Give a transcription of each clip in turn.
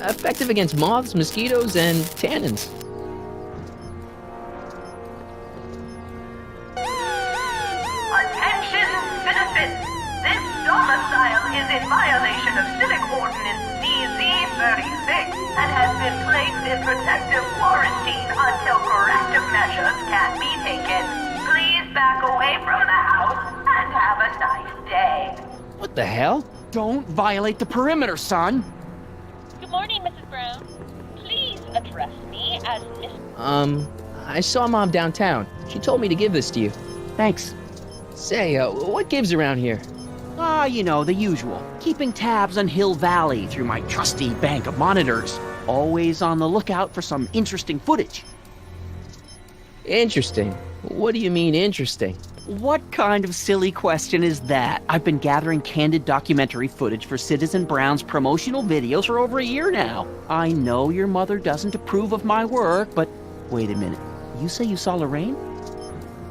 Effective against moths, mosquitoes, and tannins. Attention, citizens! This domicile is in violation of Civic Ordinance CZ36 and has been placed in protective quarantine until corrective measures can be taken. Please back away from the house and have a nice day. What the hell? Don't violate the perimeter, son. Good morning, Mrs. Brown. Please address me as Miss... I saw Mom downtown. She told me to give this to you. Thanks. Say, what gives around here? You know, the usual. Keeping tabs on Hill Valley through my trusty bank of monitors. Always on the lookout for some interesting footage. Interesting. What do you mean, interesting? What kind of silly question is that? I've been gathering candid documentary footage for Citizen Brown's promotional videos for over a year now. I know your mother doesn't approve of my work, but wait a minute. You say you saw Lorraine?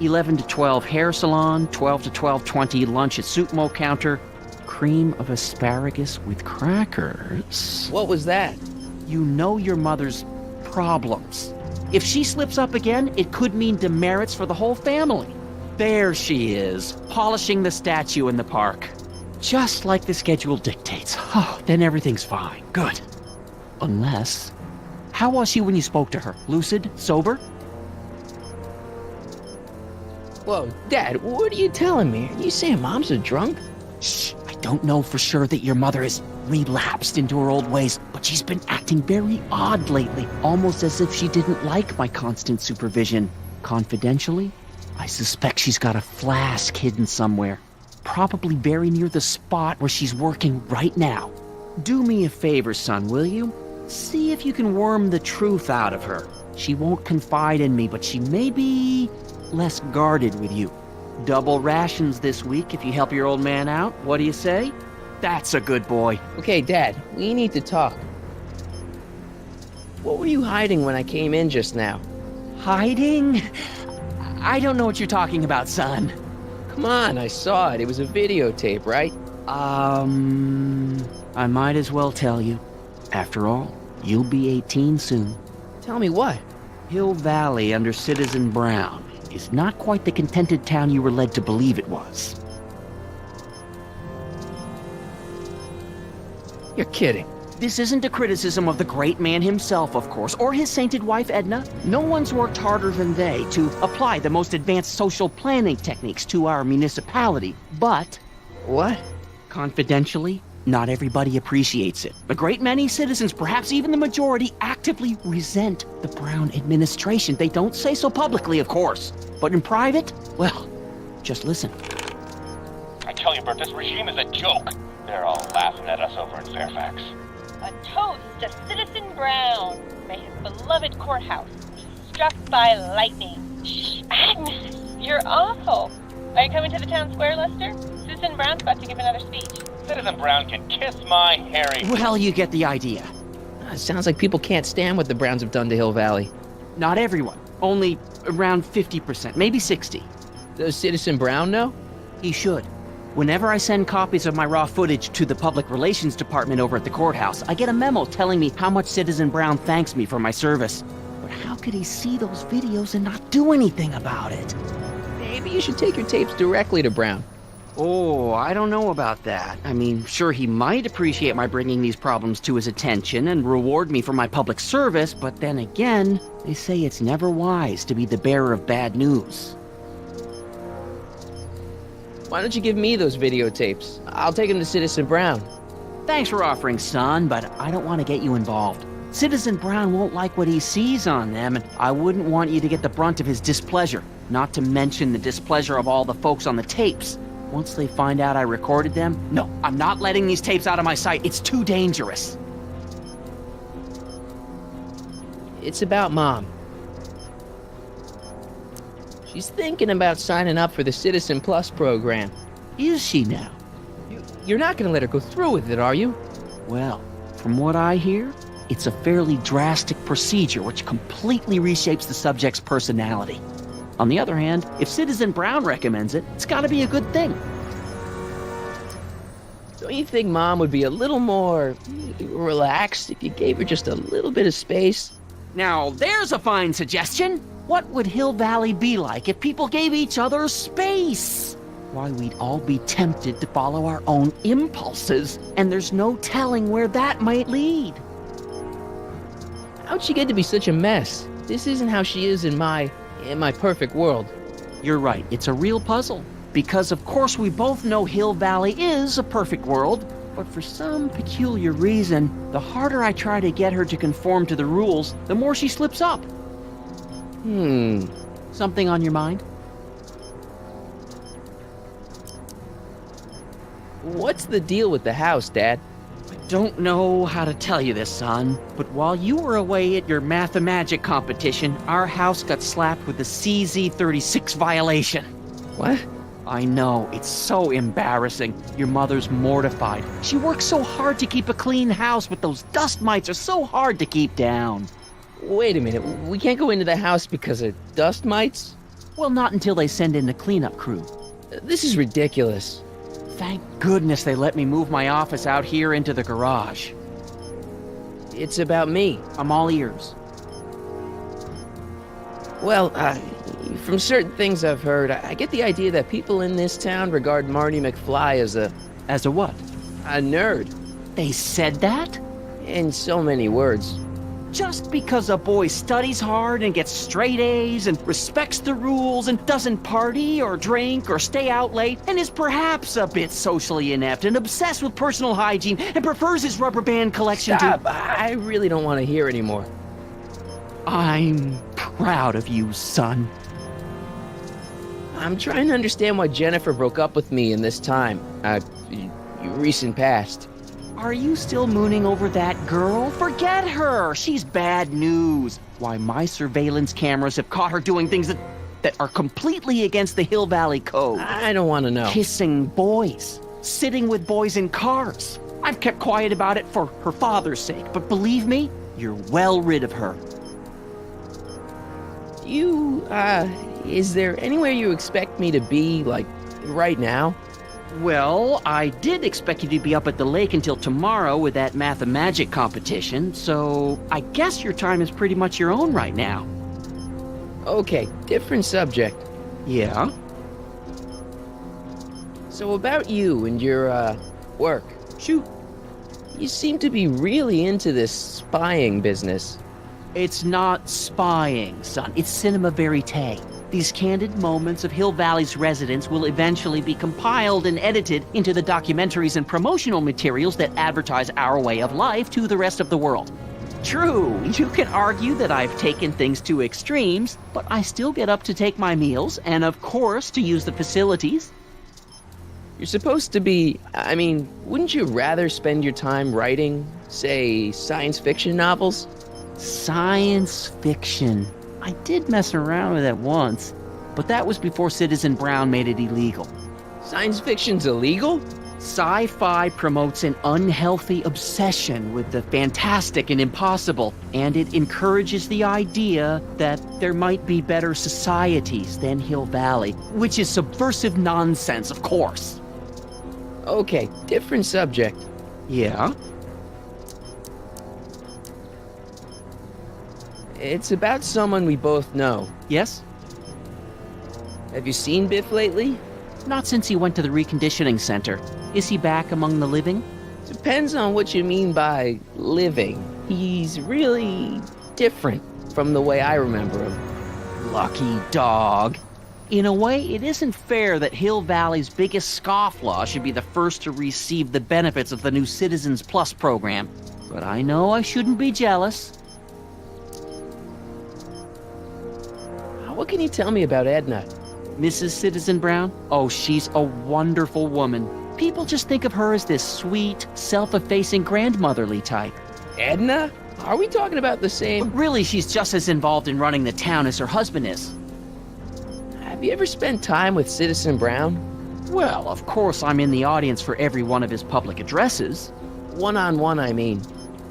11 to 12 hair salon, 12 to 12:20 lunch at soup mo counter, cream of asparagus with crackers. What was that? You know your mother's problems. If she slips up again, it could mean demerits for the whole family. There she is, polishing the statue in the park. Just like the schedule dictates. Oh, then everything's fine. Good. Unless... How was she when you spoke to her? Lucid? Sober? Whoa, Dad, what are you telling me? Are you saying Mom's a drunk? Shh, I don't know for sure that your mother has relapsed into her old ways, but she's been acting very odd lately, almost as if she didn't like my constant supervision. Confidentially, I suspect she's got a flask hidden somewhere, probably very near the spot where she's working right now. Do me a favor, son, will you? See if you can worm the truth out of her. She won't confide in me, but she may be less guarded with you. Double rations this week if you help your old man out. What do you say? That's a good boy. Okay, Dad, we need to talk. What were you hiding when I came in just now? Hiding? I don't know what you're talking about, son. Come on, I saw it. It was a videotape, right? I might as well tell you. After all, you'll be 18 soon. Tell me what? Hill Valley under Citizen Brown is not quite the contented town you were led to believe it was. You're kidding. This isn't a criticism of the great man himself, of course, or his sainted wife, Edna. No one's worked harder than they to apply the most advanced social planning techniques to our municipality. But... What? Confidentially, not everybody appreciates it. A great many citizens, perhaps even the majority, actively resent the Brown administration. They don't say so publicly, of course. But in private, well, just listen. I tell you, Bert, this regime is a joke. They're all laughing at us over in Fairfax. A toast to Citizen Brown. May his beloved courthouse be struck by lightning. Shh, Agnes, you're awful. Are you coming to the town square, Lester? Citizen Brown's about to give another speech. Citizen Brown can kiss my hairy... Well, you get the idea. It sounds like people can't stand what the Browns have done to Hill Valley. Not everyone. Only around 50%, maybe 60. Does Citizen Brown know? He should. Whenever I send copies of my raw footage to the Public Relations Department over at the courthouse, I get a memo telling me how much Citizen Brown thanks me for my service. But how could he see those videos and not do anything about it? Maybe you should take your tapes directly to Brown. Oh, I don't know about that. I mean, sure, he might appreciate my bringing these problems to his attention and reward me for my public service, but then again, they say it's never wise to be the bearer of bad news. Why don't you give me those videotapes? I'll take them to Citizen Brown. Thanks for offering, son, but I don't want to get you involved. Citizen Brown won't like what he sees on them, and I wouldn't want you to get the brunt of his displeasure, not to mention the displeasure of all the folks on the tapes. Once they find out I recorded them, no, I'm not letting these tapes out of my sight. It's too dangerous. It's about Mom. She's thinking about signing up for the Citizen Plus program. Is she now? You're not going to let her go through with it, are you? Well, from what I hear, it's a fairly drastic procedure which completely reshapes the subject's personality. On the other hand, if Citizen Brown recommends it, it's got to be a good thing. Don't you think Mom would be a little more relaxed if you gave her just a little bit of space? Now, there's a fine suggestion. What would Hill Valley be like if people gave each other space? Why, we'd all be tempted to follow our own impulses, and there's no telling where that might lead. How'd she get to be such a mess? This isn't how she is in my perfect world. You're right, it's a real puzzle. Because of course we both know Hill Valley is a perfect world, but for some peculiar reason, the harder I try to get her to conform to the rules, the more she slips up. Something on your mind? What's the deal with the house, Dad? Don't know how to tell you this, son, but while you were away at your mathemagic competition, our house got slapped with a CZ36 violation. What? I know, it's so embarrassing. Your mother's mortified. She works so hard to keep a clean house, but those dust mites are so hard to keep down. Wait a minute, we can't go into the house because of dust mites? Well, not until they send in the cleanup crew. This is ridiculous. Thank goodness they let me move my office out here into the garage. It's about me. I'm all ears. Well, from certain things I've heard, I get the idea that people in this town regard Marty McFly as a what? a nerd. They said that? In so many words. Just because a boy studies hard and gets straight A's and respects the rules and doesn't party or drink or stay out late and is perhaps a bit socially inept and obsessed with personal hygiene and prefers his rubber band collection Stop! to... I really don't want to hear anymore. I'm proud of you, son. I'm trying to understand why Jennifer broke up with me in this time, recent past. Are you still mooning over that girl? Forget her! She's bad news. Why, my surveillance cameras have caught her doing things that are completely against the Hill Valley Code. I don't want to know. Kissing boys. Sitting with boys in cars. I've kept quiet about it for her father's sake, but believe me, you're well rid of her. Is there anywhere you expect me to be, like, right now? Well, I did expect you to be up at the lake until tomorrow with that mathemagic competition, so I guess your time is pretty much your own right now. Okay, different subject. Yeah? So about you and your, work. Shoot. You seem to be really into this spying business. It's not spying, son. It's cinema verite. These candid moments of Hill Valley's residents will eventually be compiled and edited into the documentaries and promotional materials that advertise our way of life to the rest of the world. True, you can argue that I've taken things to extremes, but I still get up to take my meals and, of course, to use the facilities. You're supposed to be... wouldn't you rather spend your time writing, say, science fiction novels? Science fiction. I did mess around with it once, but that was before Citizen Brown made it illegal. Science fiction's illegal? Sci-fi promotes an unhealthy obsession with the fantastic and impossible, and it encourages the idea that there might be better societies than Hill Valley, which is subversive nonsense, of course. Okay, different subject. Yeah? It's about someone we both know. Yes? Have you seen Biff lately? Not since he went to the reconditioning center. Is he back among the living? Depends on what you mean by living. He's really different from the way I remember him. Lucky dog. In a way, it isn't fair that Hill Valley's biggest scofflaw should be the first to receive the benefits of the new Citizens Plus program. But I know I shouldn't be jealous. What can you tell me about Edna? Mrs. Citizen Brown? Oh, she's a wonderful woman. People just think of her as this sweet, self-effacing grandmotherly type. Edna? Are we talking about the But same? really, she's just as involved in running the town as her husband is. Have you ever spent time with Citizen Brown? Well, of course I'm in the audience for every one of his public addresses. One-on-one, I mean.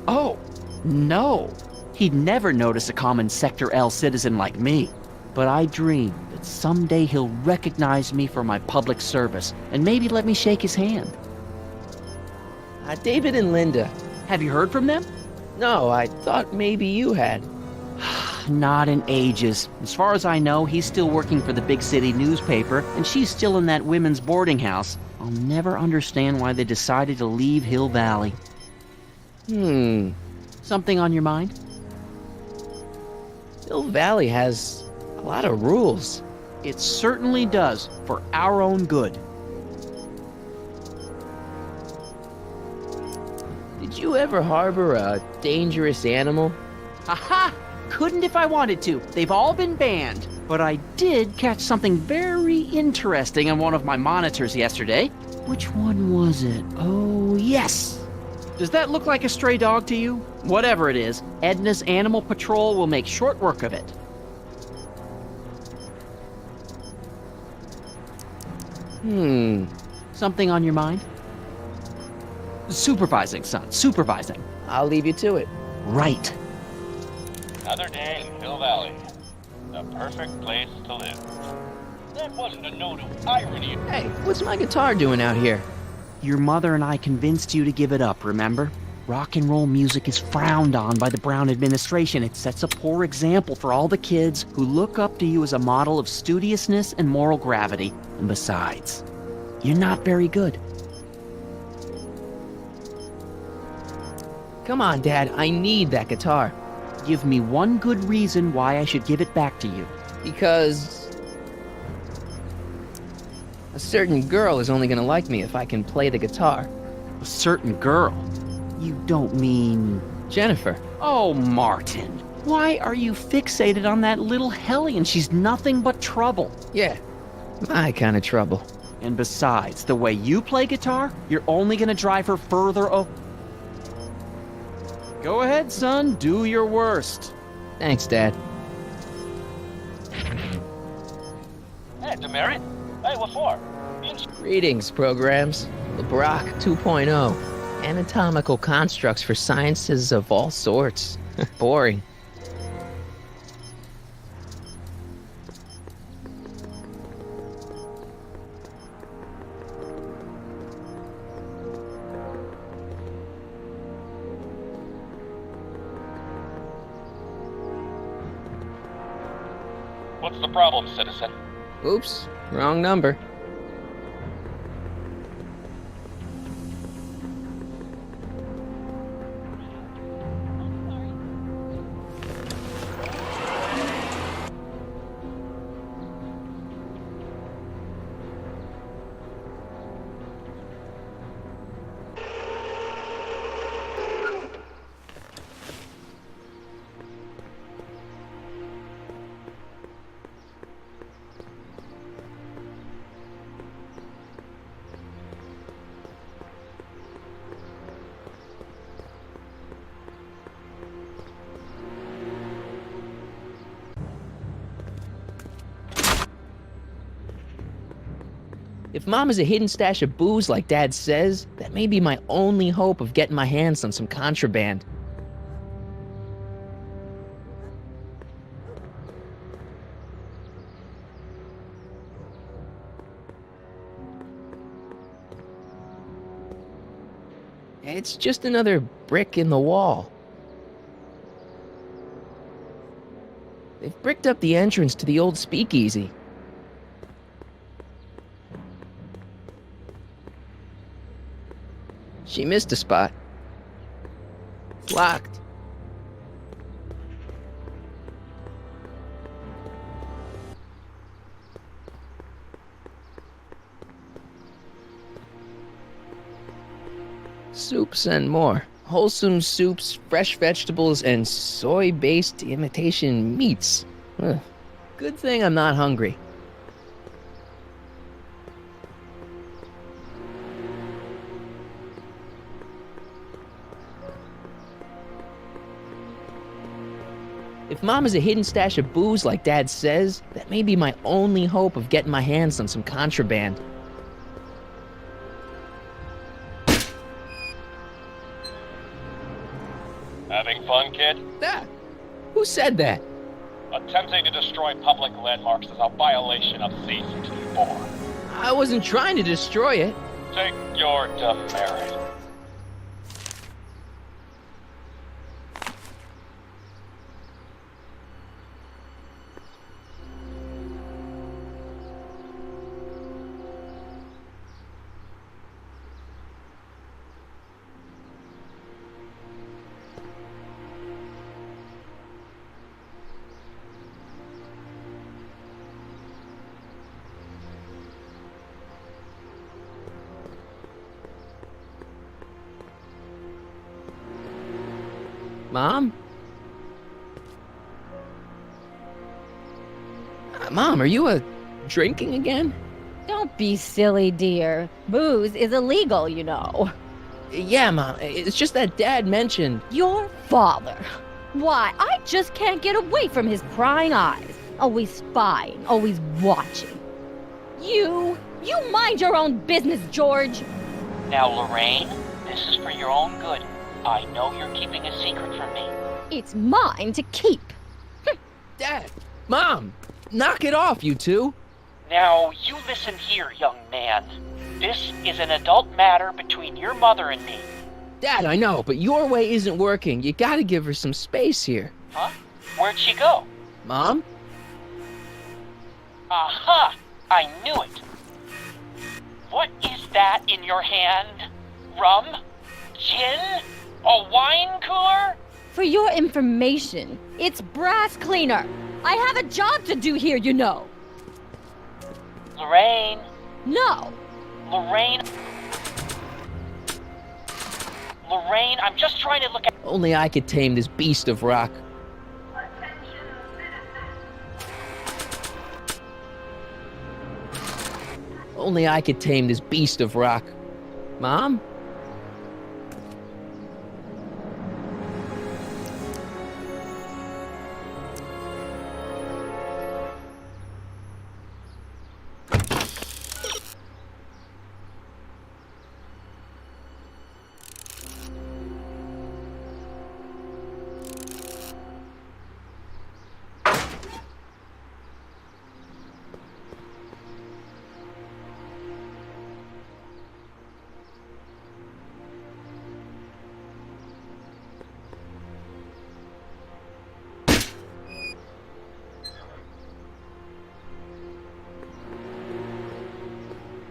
Oh, no. He'd never notice a common Sector L citizen like me. But I dream that someday he'll recognize me for my public service and maybe let me shake his hand. David and Linda. Have you heard from them? No, I thought maybe you had. Not in ages. As far as I know, he's still working for the big city newspaper, and she's still in that women's boarding house. I'll never understand why they decided to leave Hill Valley. Something on your mind? Hill Valley has a lot of rules. It certainly does, for our own good. Did you ever harbor a dangerous animal? Aha! Couldn't if I wanted to. They've all been banned. But I did catch something very interesting on one of my monitors yesterday. Which one was it? Oh, yes! Does that look like a stray dog to you? Whatever it is, Edna's Animal Patrol will make short work of it. Something on your mind? Supervising, son. Supervising. I'll leave you to it. Right. Another day in Hill Valley. The perfect place to live. That wasn't a note of irony. Hey, what's my guitar doing out here? Your mother and I convinced you to give it up, remember? Rock and roll music is frowned on by the Brown administration. It sets a poor example for all the kids who look up to you as a model of studiousness and moral gravity. And besides, you're not very good. Come on, Dad, I need that guitar. Give me one good reason why I should give it back to you. Because a certain girl is only gonna like me if I can play the guitar. A certain girl? You don't mean... Jennifer. Oh, Martin. Why are you fixated on that little hellion? She's nothing but trouble. Yeah, my kind of trouble. And besides, the way you play guitar, you're only gonna drive her further Go ahead, son. Do your worst. Thanks, Dad. Hey, Demerit. Hey, what for? Greetings, programs. LeBrock 2.0. Anatomical constructs for sciences of all sorts. Boring. What's the problem, citizen? Oops, wrong number. If Mom is a hidden stash of booze like Dad says, that may be my only hope of getting my hands on some contraband. It's just another brick in the wall. They've bricked up the entrance to the old speakeasy. She missed a spot. It's locked. Soups and more. Wholesome soups, fresh vegetables, and soy-based imitation meats. Ugh. Good thing I'm not hungry. If Mom is a hidden stash of booze like Dad says, that may be my only hope of getting my hands on some contraband. Having fun, kid? Ah, who said that? Attempting to destroy public landmarks is a violation of C-64. I wasn't trying to destroy it. Take your demerit. Mom? Mom, are you drinking again? Don't be silly, dear. Booze is illegal, you know. Yeah, Mom. It's just that Dad mentioned... Your father. Why, I just can't get away from his prying eyes. Always spying, always watching. You mind your own business, George. Now, Lorraine, this is for your own good. I know you're keeping a secret from me. It's mine to keep. Dad! Mom! Knock it off, you two! Now, you listen here, young man. This is an adult matter between your mother and me. Dad, I know, but your way isn't working. You gotta give her some space here. Huh? Where'd she go? Mom? Aha! I knew it. What is that in your hand? Rum? Gin? A wine cooler? For your information, it's brass cleaner. I have a job to do here, you know. Lorraine. No. Lorraine, I'm just trying to look at... Only I could tame this beast of rock. Attention, citizens. Only I could tame this beast of rock. Mom?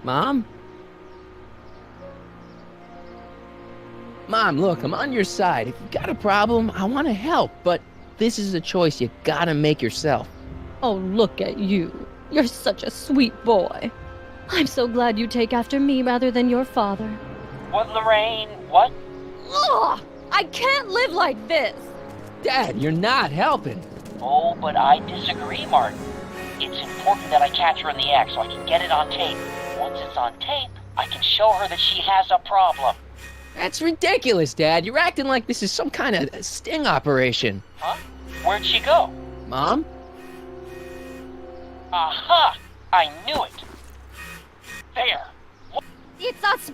Mom? Mom, look, I'm on your side. If you got a problem, I want to help, but this is a choice you gotta make yourself. Oh, look at you. You're such a sweet boy. I'm so glad you take after me rather than your father. What, Lorraine? What? Ugh! I can't live like this! Dad, you're not helping. Oh, but I disagree, Martin. It's important that I catch her in the act so I can get it on tape. Once it's on tape, I can show her that she has a problem. That's ridiculous, Dad. You're acting like this is some kind of sting operation. Huh? Where'd she go? Mom? Aha! I knew it. There. It's us.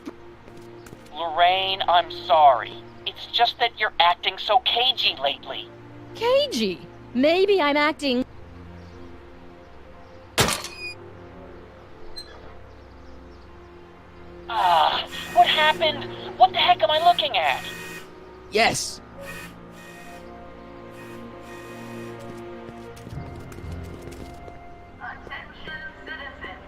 Lorraine, I'm sorry. It's just that you're acting so cagey lately. Cagey. Maybe I'm acting. Ah, what happened? What the heck am I looking at? Yes. Attention, citizens.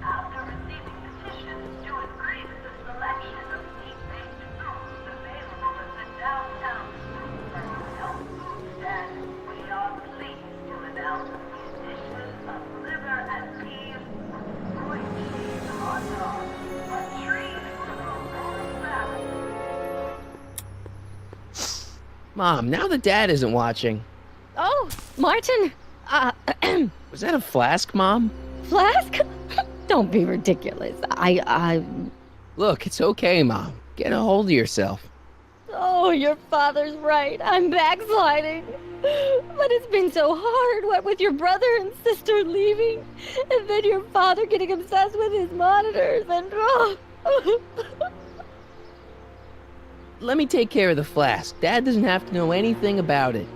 After receiving petitions to increase the selection of meat-based foods available at the downtown food and health food stand, we are pleased to announce the addition of liver and peas with soy cheese hot dog. A treat for the whole family. Mom, now that Dad isn't watching. Oh, Martin. Was that a flask, Mom? Flask? Don't be ridiculous. Look, it's okay, Mom. Get a hold of yourself. Oh, your father's right. I'm backsliding. But it's been so hard, what with your brother and sister leaving, and then your father getting obsessed with his monitors, and Let me take care of the flask. Dad doesn't have to know anything about it.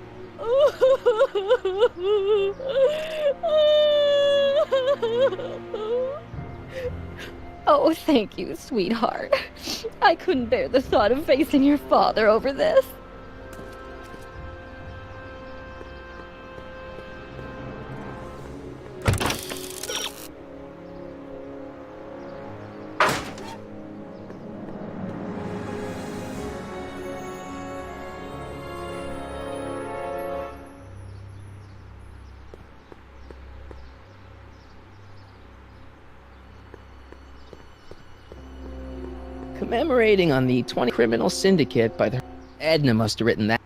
Oh, thank you, sweetheart. I couldn't bear the thought of facing your father over this. Commemorating on the 20 criminal syndicate by the... Edna must have written that.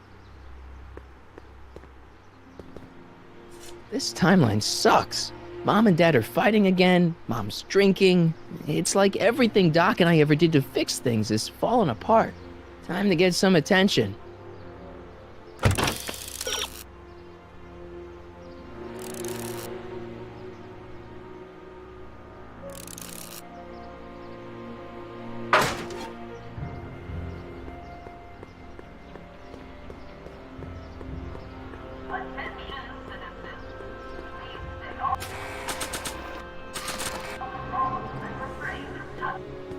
This timeline sucks. Mom and Dad are fighting again, Mom's drinking. It's like everything Doc and I ever did to fix things is falling apart. Time to get some attention.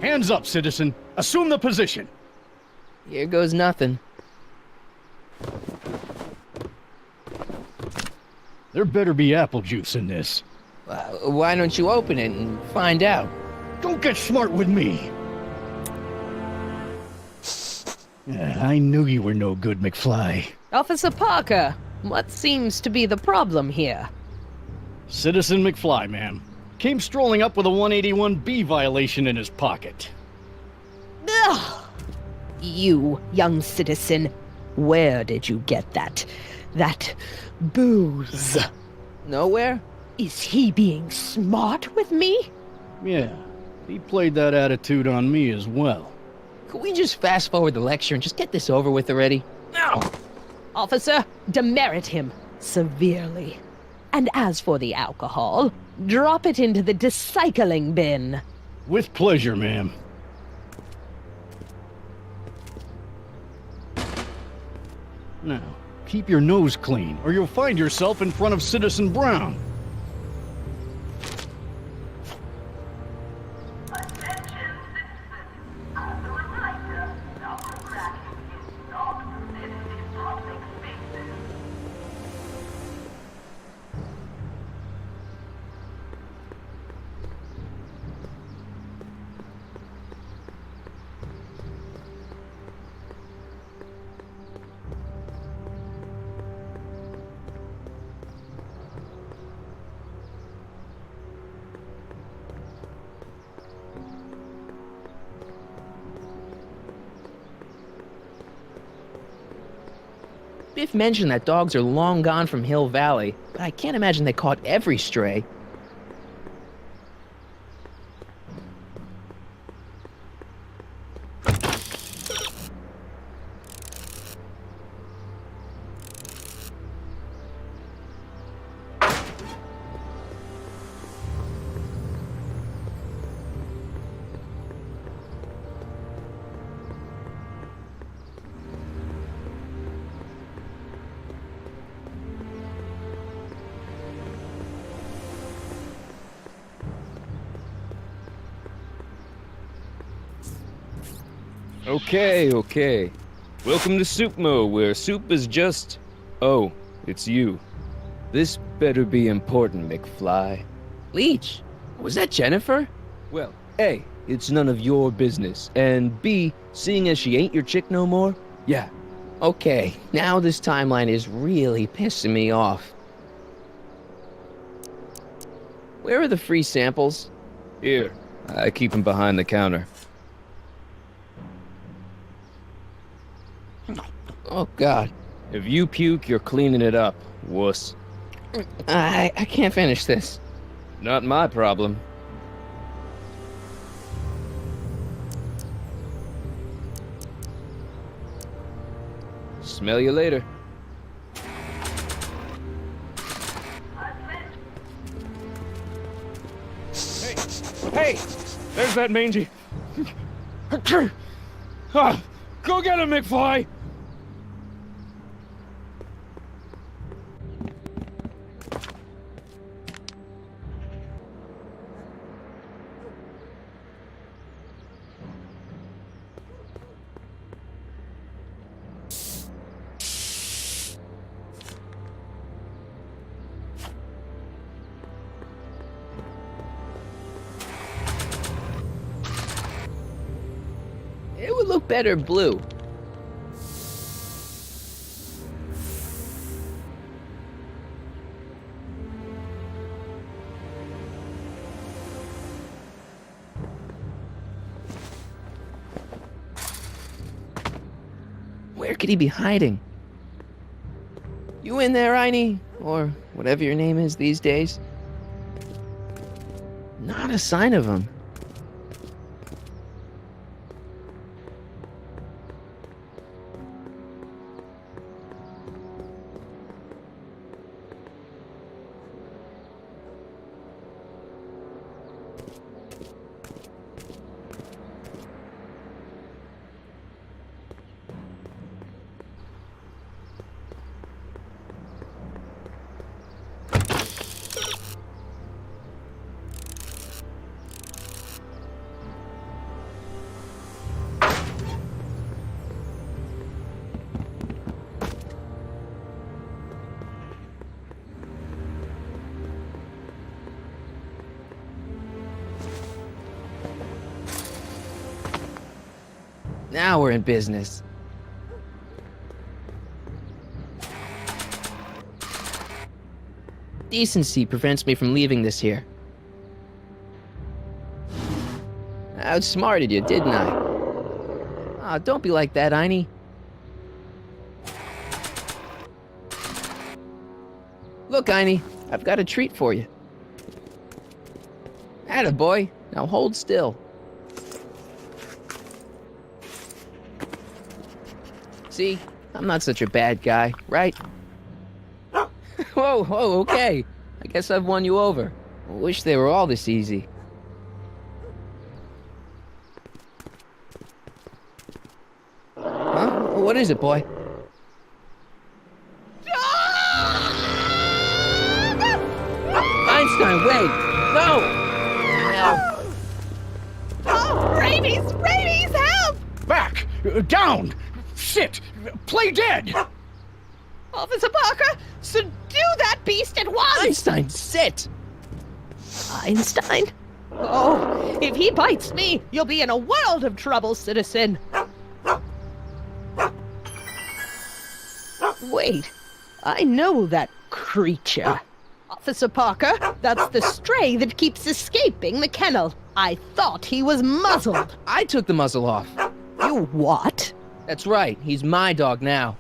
Hands up, citizen. Assume the position. Here goes nothing. There better be apple juice in this. Why don't you open it and find out? Don't get smart with me. I knew you were no good, McFly. Officer Parker, what seems to be the problem here? Citizen McFly, ma'am. Came strolling up with a 181B violation in his pocket. Ugh! You, young citizen, where did you get that booze? Nowhere? Is he being smart with me? Yeah, he played that attitude on me as well. Could we just fast forward the lecture and just get this over with already? No! Officer, demerit him severely. And as for the alcohol, drop it into the recycling bin. With pleasure, ma'am. Now, keep your nose clean, or you'll find yourself in front of Citizen Brown. Attention, citizens. As a reminder, Dr. Kraken is not permitted in public spaces. Biff mentioned that dogs are long gone from Hill Valley, but I can't imagine they caught every stray. Okay. Welcome to Soupmo, where soup is just... Oh, it's you. This better be important, McFly. Leech, was that Jennifer? Well, A, it's none of your business, and B, seeing as she ain't your chick no more, yeah. Okay, now this timeline is really pissing me off. Where are the free samples? Here, I keep them behind the counter. Oh, God. If you puke, you're cleaning it up, wuss. I can't finish this. Not my problem. Smell you later. Hey! There's that mangy. Go get him, McFly! It would look better blue. Where could he be hiding? You in there, Einie? Or whatever your name is these days? Not a sign of him. Now we're in business. Decency prevents me from leaving this here. I outsmarted you, didn't I? Ah, don't be like that, Einie. Look, Einie, I've got a treat for you. Attaboy, now hold still. See, I'm not such a bad guy, right? Whoa, okay. I guess I've won you over. I wish they were all this easy. Huh? What is it, boy? Einstein, wait! No! Oh, rabies! Rabies, help! Back! Down! Sit! Play dead! Officer Parker, subdue that beast at once! Einstein, sit! Einstein? Oh, if he bites me, you'll be in a world of trouble, citizen. Wait, I know that creature. Officer Parker, that's the stray that keeps escaping the kennel. I thought he was muzzled. I took the muzzle off. You what? That's right, he's my dog now.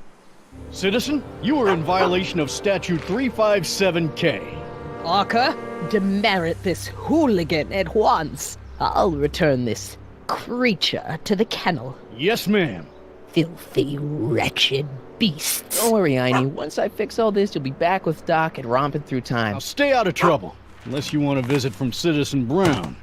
Citizen, you are in violation of Statute 357K. Parker, demerit this hooligan at once. I'll return this creature to the kennel. Yes, ma'am. Filthy, wretched beast. Don't worry, Einie. Once I fix all this, you'll be back with Doc and romping through time. Now stay out of trouble, unless you want a visit from Citizen Brown.